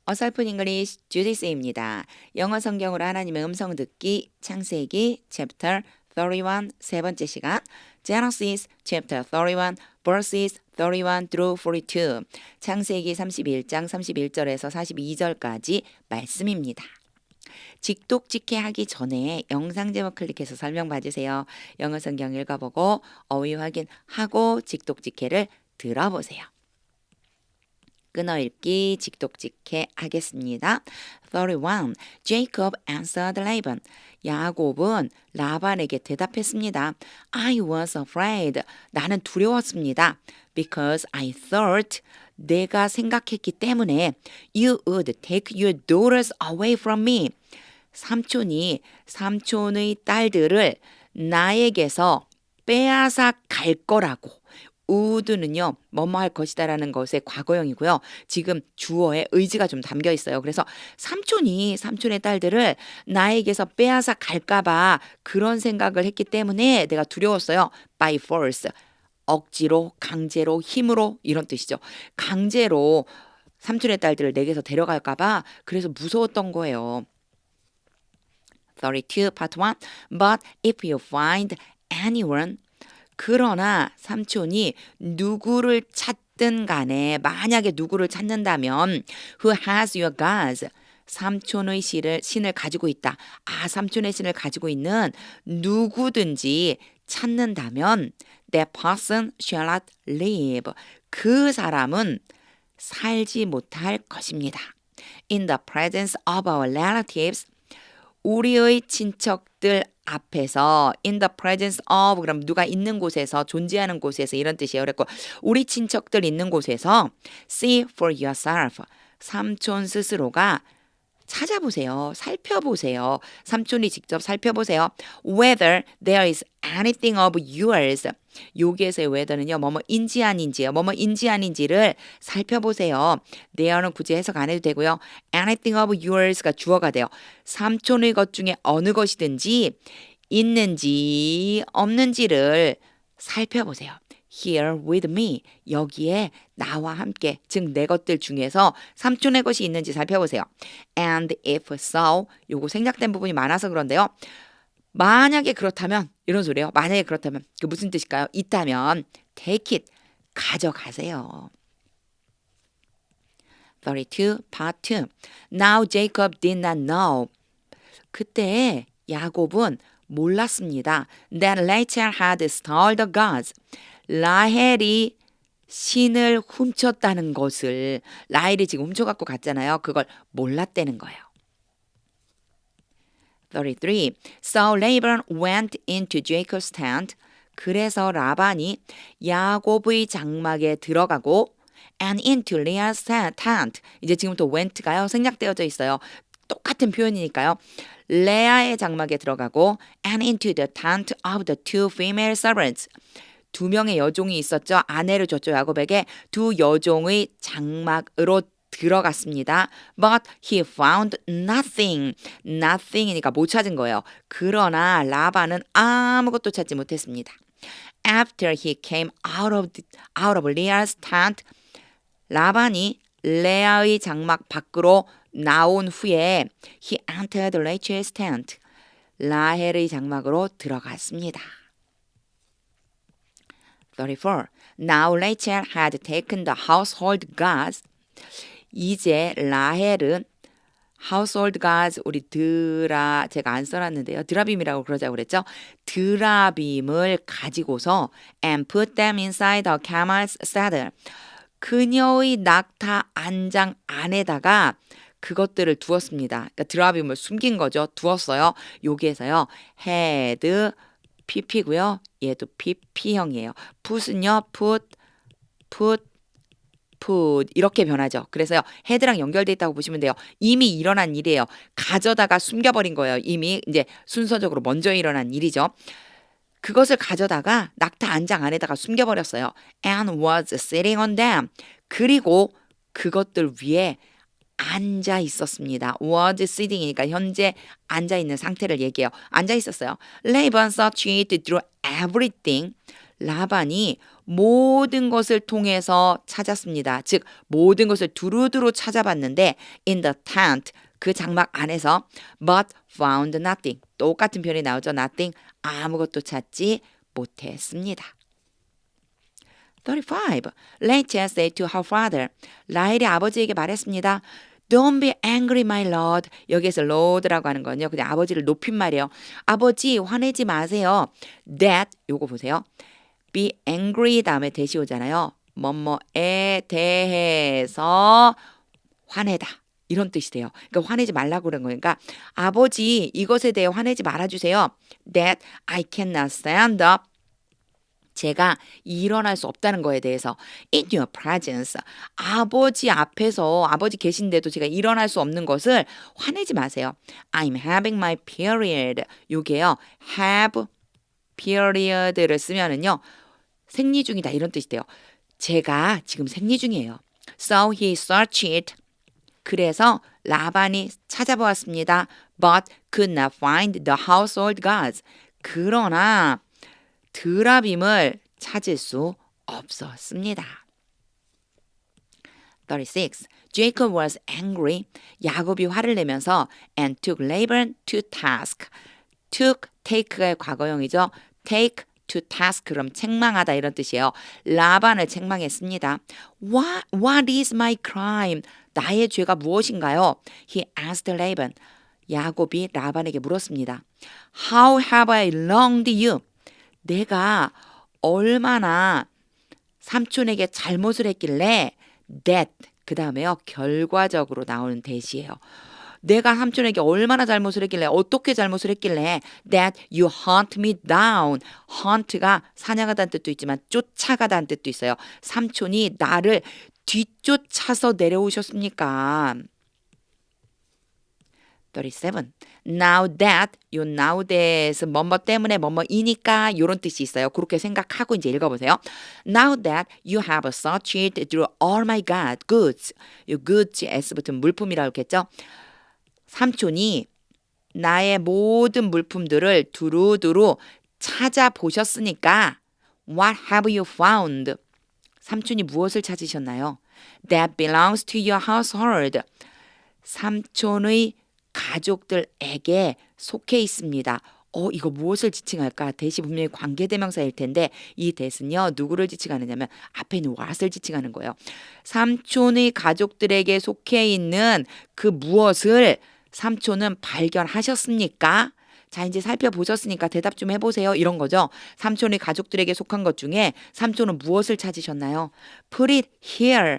어설픈 잉글리시 주디스입니다. 영어 성경으로 하나님의 음성 듣기 창세기 챕터 31 세 번째 시간 Genesis chapter 31 verses 31 through 42 창세기 31장 31절에서 42절까지 말씀입니다. 직독직해 하기 전에 영상 제목 클릭해서 설명 봐주세요. 영어 성경 읽어보고 어휘 확인하고 직독직해를 들어보세요. 끊어읽기 직독직해 하겠습니다. 31. Jacob answered Laban. 야곱은 라반에게 대답했습니다. I was afraid. 나는 두려웠습니다. Because I thought. 내가 생각했기 때문에 You would take your daughters away from me. 삼촌이 삼촌의 딸들을 나에게서 빼앗아 갈 거라고. would는요, 뭐뭐 할 것이다라는 것의 과거형이고요. 지금 주어에 의지가 좀 담겨 있어요. 그래서 삼촌이 삼촌의 딸들을 나에게서 빼앗아 갈까봐 그런 생각을 했기 때문에 내가 두려웠어요. by force. 억지로, 강제로, 힘으로 이런 뜻이죠. 강제로 삼촌의 딸들을 내게서 데려갈까봐 그래서 무서웠던 거예요. 32 part 1 But if you find anyone 그러나 삼촌이 누구를 찾든 간에 만약에 누구를 찾는다면 who has your gods 삼촌의 신을 가지고 있다. 삼촌의 신을 가지고 있는 누구든지 찾는다면 that person shall not live. 그 사람은 살지 못할 것입니다. In the presence of our relatives 우리의 친척들 앞에서 in the presence of 그럼 누가 있는 곳에서 존재하는 곳에서 이런 뜻이에요. 그랬고 우리 친척들 있는 곳에서 see for yourself 삼촌 스스로가 찾아보세요. 살펴보세요. 삼촌이 직접 살펴보세요. Whether there is anything of yours. 여기에서의 whether는요. 뭐뭐인지 아닌지요. 뭐뭐인지 아닌지를 살펴보세요. there는 굳이 해석 안 해도 되고요. anything of yours가 주어가 돼요. 삼촌의 것 중에 어느 것이든지 있는지 없는지를 살펴보세요. Here with me. 여기에 나와 함께, 즉 내 것들 중에서 삼촌의 것이 있는지 살펴보세요. And if so, 요거 생략된 부분이 많아서 그런데요. 만약에 그렇다면 이런 소리예요. 만약에 그렇다면 그 무슨 뜻일까요? 있다면 take it. 가져가세요. 32 part 2 Now Jacob did not know. 그때 야곱은 몰랐습니다. That Rachel had stole the gods. 라헬이 신을 훔쳤다는 것을 라헬이 지금 훔쳐갖고 갔잖아요. 그걸 몰랐다는 거예요. 33. So Laban went into Jacob's tent. 그래서 라반이 야곱의 장막에 들어가고 and into Leah's tent. 이제 지금부터 went가요. 생략되어져 있어요. 똑같은 표현이니까요. 레아의 장막에 들어가고 and into the tent of the two female servants. 두 명의 여종이 있었죠. 아내를 줬죠. 야곱에게 두 여종의 장막으로 들어갔습니다. But he found nothing. Nothing이니까 못 찾은 거예요. 그러나 라반은 아무것도 찾지 못했습니다. After he came out of Leah's tent, 라반이 레아의 장막 밖으로 나온 후에 he entered Rachel's tent. 라헬의 장막으로 들어갔습니다. 34. Now Rachel had taken the household gods. 이제 라헬은 household gods 우리 제가 안 써놨는데요. 드라빔이라고 그러자고 그랬죠. 드라빔을 가지고서 and put them inside the camel's saddle. 그녀의 낙타 안장 안에다가 그것들을 두었습니다. 그러니까 드라빔을 숨긴 거죠. 두었어요. 여기에서요. had pp고요. 얘도 pp형이에요. put은요. put 이렇게 변하죠. 그래서요. head랑 연결돼 있다고 보시면 돼요. 이미 일어난 일이에요. 가져다가 숨겨버린 거예요. 이미 이제 순서적으로 먼저 일어난 일이죠. 그것을 가져다가 낙타 안장 안에다가 숨겨버렸어요. and was sitting on them. 그리고 그것들 위에 앉아 있었습니다. was sitting이니까 현재 앉아 있는 상태를 얘기해요. 앉아 있었어요. Laban searched through everything. 라반이 모든 것을 통해서 찾았습니다. 즉 모든 것을 두루두루 찾아봤는데 in the tent 그 장막 안에서 but found nothing 똑같은 표현이 나오죠. nothing 아무것도 찾지 못했습니다. 35. Rachel said to her father. 라헬이 아버지에게 말했습니다. Don't be angry, my lord. 여기에서 lord라고 하는 건요. 그냥 아버지를 높인 말이에요. 아버지 화내지 마세요. That 요거 보세요. be angry 다음에 대시 오잖아요. 뭐뭐에 대해서 화내다. 이런 뜻이 돼요. 그러니까 화내지 말라고 그런 거예요. 그러니까 아버지 이것에 대해 화내지 말아주세요. That I cannot stand up. 제가 일어날 수 없다는 거에 대해서 in your presence 아버지 앞에서 아버지 계신데도 제가 일어날 수 없는 것을 화내지 마세요. I'm having my period. 요게요. have period를 쓰면은요. 생리 중이다 이런 뜻이 돼요. 제가 지금 생리 중이에요. So he searched. 그래서 라반이 찾아보았습니다. But could not find the household gods. 그러나 드라빔을 찾을 수 없었습니다. 36. Jacob was angry. 야곱이 화를 내면서 and took Laban to task. took, take의 과거형이죠. take to task 그럼 책망하다 이런 뜻이에요. 라반을 책망했습니다. What is my crime? 나의 죄가 무엇인가요? He asked Laban. 야곱이 라반에게 물었습니다. How have I wronged you? 내가 얼마나 삼촌에게 잘못을 했길래 that 그 다음에요 결과적으로 나오는 대시예요. 내가 삼촌에게 얼마나 잘못을 했길래 어떻게 잘못을 했길래 that you hunt me down. hunt가 사냥하다는 뜻도 있지만 쫓아가다는 뜻도 있어요. 삼촌이 나를 뒤쫓아서 내려오셨습니까? 37. Now that, 요 now that, 뭐뭐 때문에 뭐뭐이니까 이런 뜻이 있어요. 그렇게 생각하고 이제 읽어보세요. Now that you have searched through all my goods. 요 goods, s 붙은 물품이라고 했겠죠. 삼촌이 나의 모든 물품들을 두루두루 찾아보셨으니까 What have you found? 삼촌이 무엇을 찾으셨나요? That belongs to your household. 삼촌의 가족들에게 속해 있습니다. 이거 무엇을 지칭할까? 대시 분명히 관계대명사일 텐데 이 대신요 누구를 지칭하느냐면 앞에 있는 what을 지칭하는 거예요. 삼촌의 가족들에게 속해 있는 그 무엇을 삼촌은 발견하셨습니까? 자 이제 살펴보셨으니까 대답 좀 해보세요. 이런 거죠. 삼촌의 가족들에게 속한 것 중에 삼촌은 무엇을 찾으셨나요? Put it here.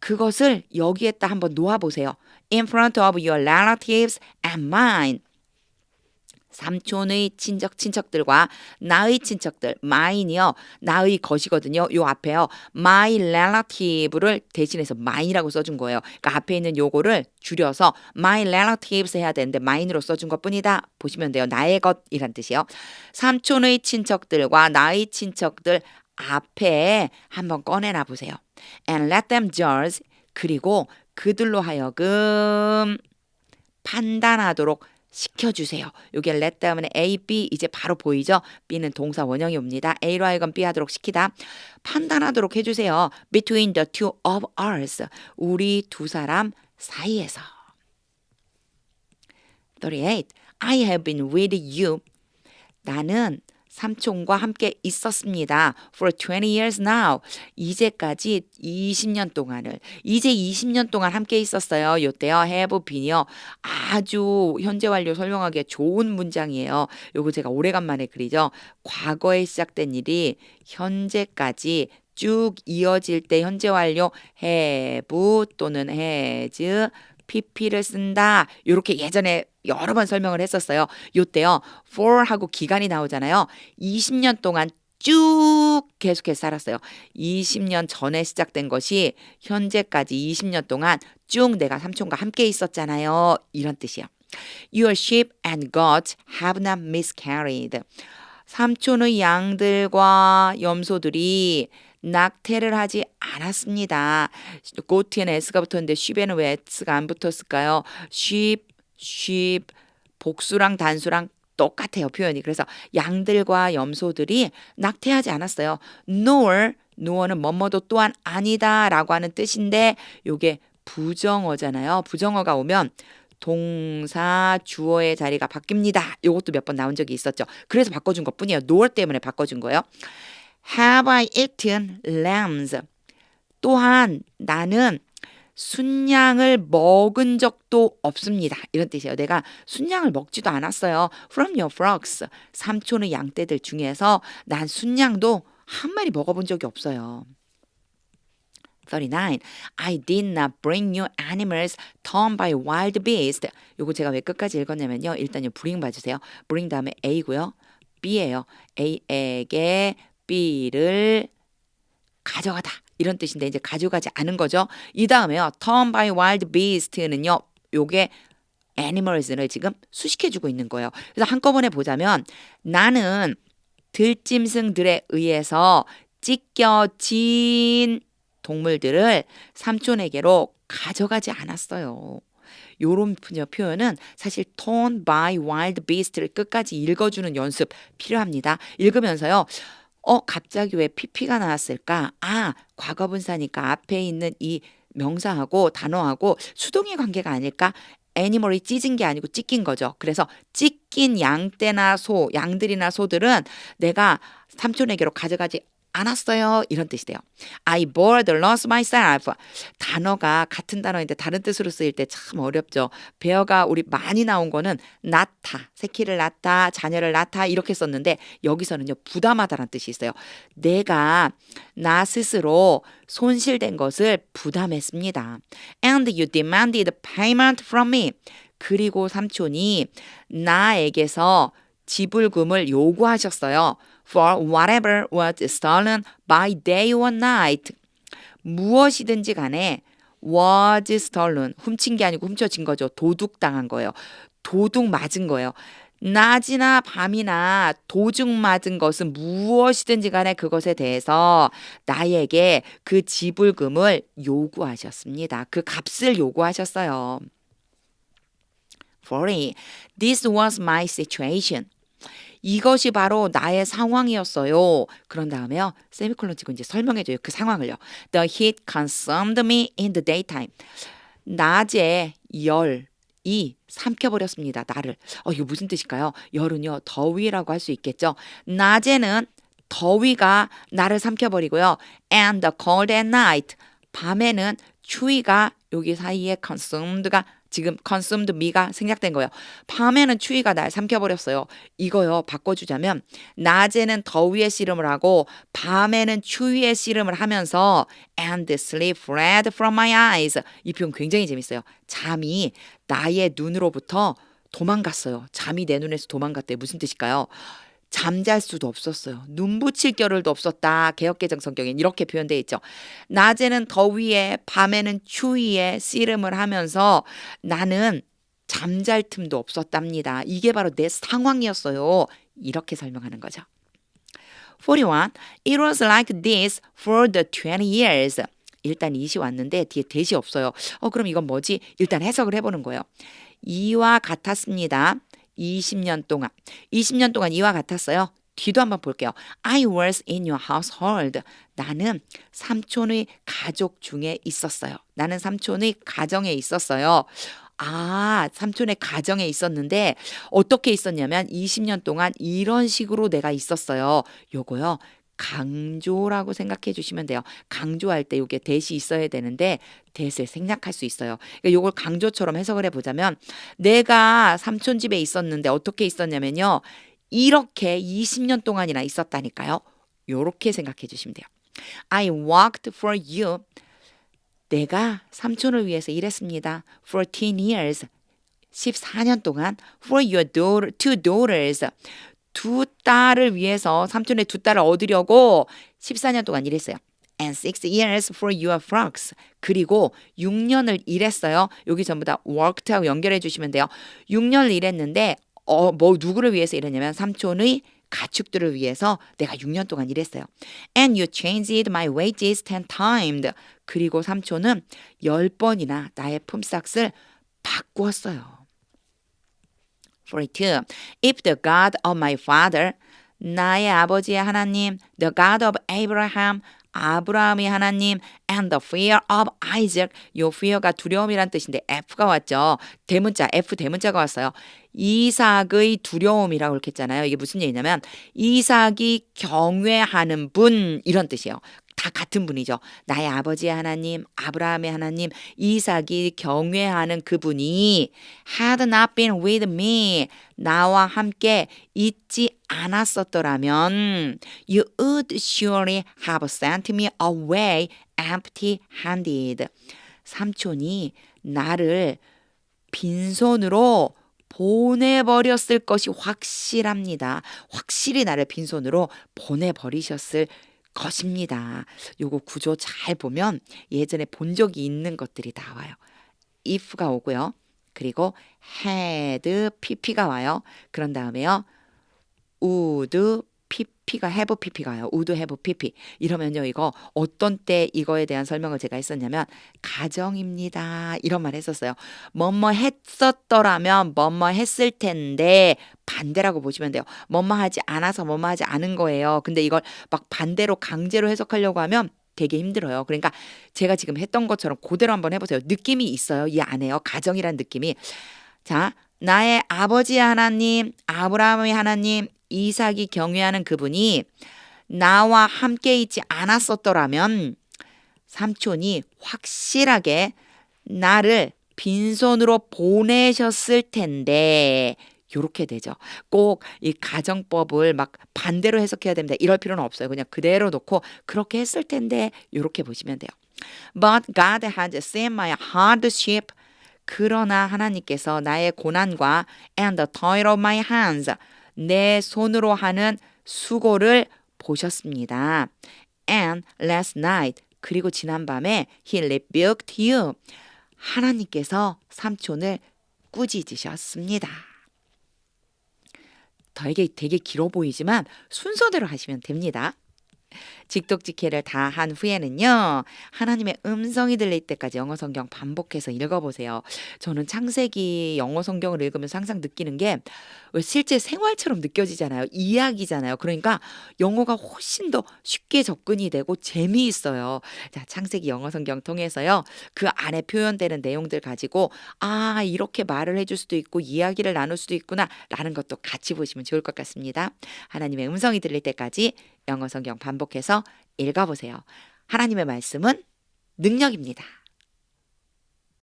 그것을 여기에다 한번 놓아보세요. In front of your relatives and mine. 삼촌의 친척들과 나의 친척들, mine이요. 나의 것이거든요. 요 앞에요. my relative를 대신해서 mine이라고 써준 거예요. 그러니까 앞에 있는 요거를 줄여서 my relatives 해야 되는데 mine으로 써준 것뿐이다. 보시면 돼요. 나의 것이란 뜻이요. 삼촌의 친척들과 나의 친척들 앞에 한번 꺼내놔 보세요. And let them judge. 그리고 그들로 하여금 판단하도록 시켜주세요. 여기 let 다음에 A, B 이제 바로 보이죠? B는 동사 원형이 옵니다. A로 하여금 B 하도록 시키다. 판단하도록 해주세요. Between the two of us. 우리 두 사람 사이에서. 38. I have been with you. 나는 삼촌과 함께 있었습니다. For 20 years now. 이제까지 20년 동안을. 이제 20년 동안 함께 있었어요. 요때요. have been이요. 아주 현재 완료 설명하기에 좋은 문장이에요. 요거 제가 오래간만에 그리죠. 과거에 시작된 일이 현재까지 쭉 이어질 때 현재 완료 have 또는 has pp를 쓴다. 이렇게 예전에 여러 번 설명을 했었어요. 요때요. for 하고 기간이 나오잖아요. 20년 동안 쭉 계속해서 살았어요. 20년 전에 시작된 것이 현재까지 20년 동안 쭉 내가 삼촌과 함께 있었잖아요. 이런 뜻이에요. Your sheep and goats have not miscarried. 삼촌의 양들과 염소들이 낙태를 하지 않았습니다. 고트에는 S가 붙었는데 sheep에는 왜 S가 안 붙었을까요? sheep, 복수랑 단수랑 똑같아요, 표현이. 그래서 양들과 염소들이 낙태하지 않았어요. nor는 뭐뭐도 또한 아니다라고 하는 뜻인데 요게 부정어잖아요. 부정어가 오면 동사 주어의 자리가 바뀝니다. 요것도 몇 번 나온 적이 있었죠. 그래서 바꿔준 것뿐이에요. nor 때문에 바꿔준 거예요. Have I eaten lambs? 또한 나는 순양을 먹은 적도 없습니다. 이런 뜻이에요. 내가 순양을 먹지도 않았어요. From your flocks. 삼촌의 양떼들 중에서 난 순양도 한 마리 먹어본 적이 없어요. 39. I did not bring you animals torn by wild beasts. 요거 제가 왜 끝까지 읽었냐면요. 일단요. bring 봐주세요. bring 다음에 A고요. B예요. A에게 B를 가져가다. 이런 뜻인데 이제 가져가지 않은 거죠. 이 다음에요. torn by wild beast는요. 요게 animals를 지금 수식해주고 있는 거예요. 그래서 한꺼번에 보자면 나는 들짐승들에 의해서 찢겨진 동물들을 삼촌에게로 가져가지 않았어요. 요런 표현은 사실 torn by wild beast를 끝까지 읽어주는 연습 필요합니다. 읽으면서요. 갑자기 왜 PP가 나왔을까? 과거분사니까 앞에 있는 이 명사하고 단어하고 수동의 관계가 아닐까? 애니멀이 찢은 게 아니고 찢긴 거죠. 그래서 찢긴 양떼나 양들이나 소들은 내가 삼촌에게로 가져가지 않았어요. 이런 뜻이 돼요. I bore the loss myself. 단어가 같은 단어인데 다른 뜻으로 쓰일 때 참 어렵죠. 배어가 우리 많이 나온 거는 낳다, 새끼를 낳다, 자녀를 낳다 이렇게 썼는데 여기서는요. 부담하다라는 뜻이 있어요. 내가 나 스스로 손실된 것을 부담했습니다. And you demanded payment from me. 그리고 삼촌이 나에게서 지불금을 요구하셨어요. For whatever was stolen by day or night. 무엇이든지 간에 was stolen. 훔친 게 아니고 훔쳐진 거죠. 도둑당한 거예요. 도둑 맞은 거예요. 낮이나 밤이나 도둑 맞은 것은 무엇이든지 간에 그것에 대해서 나에게 그 지불금을 요구하셨습니다. 그 값을 요구하셨어요. 40. This was my situation. 이것이 바로 나의 상황이었어요. 그런 다음에요. 세미콜론 치고 이제 설명해줘요. 그 상황을요. The heat consumed me in the daytime. 낮에 열이 삼켜버렸습니다. 나를. 이거 무슨 뜻일까요? 열은요. 더위라고 할 수 있겠죠. 낮에는 더위가 나를 삼켜버리고요. And the cold at night. 밤에는 추위가 여기 사이에 consumed가 지금 consumed me가 생략된 거예요. 밤에는 추위가 날 삼켜버렸어요. 이거요. 바꿔주자면 낮에는 더위에 씨름을 하고 밤에는 추위에 씨름을 하면서 and sleep fled from my eyes. 이 표현 굉장히 재밌어요. 잠이 나의 눈으로부터 도망갔어요. 잠이 내 눈에서 도망갔대. 무슨 뜻일까요? 잠잘 수도 없었어요. 눈 붙일 겨를도 없었다. 개역개정 성경엔 이렇게 표현되어 있죠. 낮에는 더위에 밤에는 추위에 씨름을 하면서 나는 잠잘 틈도 없었답니다. 이게 바로 내 상황이었어요. 이렇게 설명하는 거죠. 41. It was like this for the 20 years. 일단 이시 왔는데 뒤에 대시 없어요. 그럼 이건 뭐지? 일단 해석을 해보는 거예요. 이와 같았습니다. 20년 동안. 20년 동안 이와 같았어요. 뒤도 한번 볼게요. I was in your household. 나는 삼촌의 가족 중에 있었어요. 나는 삼촌의 가정에 있었어요. 삼촌의 가정에 있었는데 어떻게 있었냐면 20년 동안 이런 식으로 내가 있었어요. 요거요. 강조라고 생각해 주시면 돼요. 강조할 때 이게 대시 있어야 되는데 대시를 생략할 수 있어요. 그러니까 이걸 강조처럼 해석을 해보자면 내가 삼촌 집에 있었는데 어떻게 있었냐면요. 이렇게 20년 동안이나 있었다니까요. 이렇게 생각해 주시면 돼요. I worked for you. 내가 삼촌을 위해서 일했습니다. 14 years. 14년 동안 for your two daughters. 두 딸을 위해서 삼촌의 두 딸을 얻으려고 14년 동안 일했어요. And 6 years for your flocks. 그리고 6년을 일했어요. 여기 전부 다 worked하고 연결해 주시면 돼요. 6년을 일했는데 누구를 위해서 일했냐면 삼촌의 가축들을 위해서 내가 6년 동안 일했어요. And you changed my wages 10 times. 그리고 삼촌은 10번이나 나의 품삯을 바꾸었어요. 42. If the God of my father, 나의 아버지의 하나님, the God of Abraham, 아브라함의 하나님, and the fear of Isaac, 요 fear가 두려움이란 뜻인데 F가 왔죠. 대문자, F 대문자가 왔어요. 이삭의 두려움이라고 그렇게 했잖아요. 이게 무슨 얘기냐면 이삭이 경외하는 분 이런 뜻이에요. 다 같은 분이죠. 나의 아버지의 하나님, 아브라함의 하나님, 이삭이 경외하는 그분이 had not been with me, 나와 함께 있지 않았었더라면 you would surely have sent me away empty-handed. 삼촌이 나를 빈손으로 보내버렸을 것이 확실합니다. 확실히 나를 빈손으로 보내버리셨을 것입니다. 요거 구조 잘 보면 예전에 본 적이 있는 것들이 나와요. if가 오고요. 그리고 had, pp가 와요. 그런 다음에요. would, pp가 have, pp가 와요. would, have, pp. 이러면요. 이거 어떤 때 이거에 대한 설명을 제가 했었냐면 가정입니다. 이런 말 했었어요. 뭐뭐 했었더라면 뭐뭐 했을 텐데 반대라고 보시면 돼요. 뭐뭐 하지 않아서 뭐뭐 하지 않은 거예요. 근데 이걸 막 반대로 강제로 해석하려고 하면 되게 힘들어요. 그러니까 제가 지금 했던 것처럼 그대로 한번 해보세요. 느낌이 있어요. 이 안에요. 가정이란 느낌이. 자, 나의 아버지의 하나님, 아브라함의 하나님, 이삭이 경외하는 그분이 나와 함께 있지 않았었더라면 삼촌이 확실하게 나를 빈손으로 보내셨을 텐데 요렇게 되죠. 꼭 이 가정법을 막 반대로 해석해야 됩니다. 이럴 필요는 없어요. 그냥 그대로 놓고 그렇게 했을 텐데 요렇게 보시면 돼요. But God had seen my hardship. 그러나 하나님께서 나의 고난과 and the toil of my hands, 내 손으로 하는 수고를 보셨습니다. And last night, 그리고 지난밤에 he rebuked you. 하나님께서 삼촌을 꾸짖으셨습니다. 되게 길어 보이지만 순서대로 하시면 됩니다. 직독직해를 다 한 후에는요. 하나님의 음성이 들릴 때까지 영어 성경 반복해서 읽어보세요. 저는 창세기 영어 성경을 읽으면서 항상 느끼는 게 실제 생활처럼 느껴지잖아요. 이야기잖아요. 그러니까 영어가 훨씬 더 쉽게 접근이 되고 재미있어요. 자, 창세기 영어 성경 통해서요. 그 안에 표현되는 내용들 가지고 아, 이렇게 말을 해줄 수도 있고 이야기를 나눌 수도 있구나 라는 것도 같이 보시면 좋을 것 같습니다. 하나님의 음성이 들릴 때까지 영어 성경 반복해서 읽어보세요. 하나님의 말씀은 능력입니다.